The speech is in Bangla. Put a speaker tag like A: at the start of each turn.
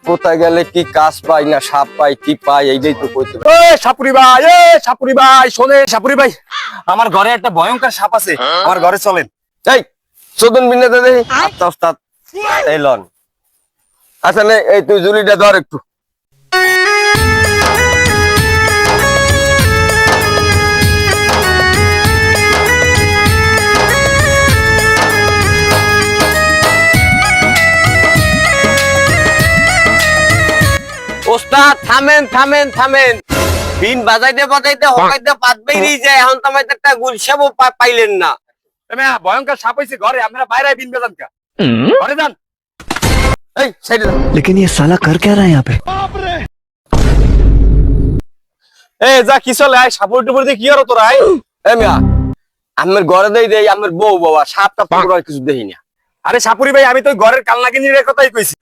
A: কোথায় গেলে কি কাজ পাই না সাপ পাই কি পাই এইটাই তো কইতে।
B: সাপুরি ভাই শোনে সাপুরি ভাই, আমার ঘরে একটা ভয়ঙ্কর সাপ আছে, আমার ঘরে চলেন।
A: এই চোদন বিনা দে আস্তে ওস্তাদ এই লন। আচ্ছা নে এই তুই জুলিটা ধর একটু। ওস্তাদ থামেন থামেন থামেন, বিন বাজাইতে বাজাইতে হকাইতে পাত বেরিয়ে যায়, এখন তো আমাদের একটা গুলশাবও পাইলেন না।
B: ভয়ঙ্কর সাপ হয়েছে ঘরে, আপনারা বাইরে বিন বেজান কা ঘরে যান।
A: এই সাইডে যা।
C: लेकिन ये साला कर क्या रहा है यहाँ पे?
B: এ যা কি চলে আয়, সাপুর টুপুর দিয়ে কি আর তোরা আয়।
A: এ মিয়া আমার ঘরে দেই আমার বউ বাবা সাপ টাপ পুরো কিছু দেখি না।
B: আরে সাপুরি ভাই, আমি তো ঘরের কালনাগিনীর কথাই কইছি।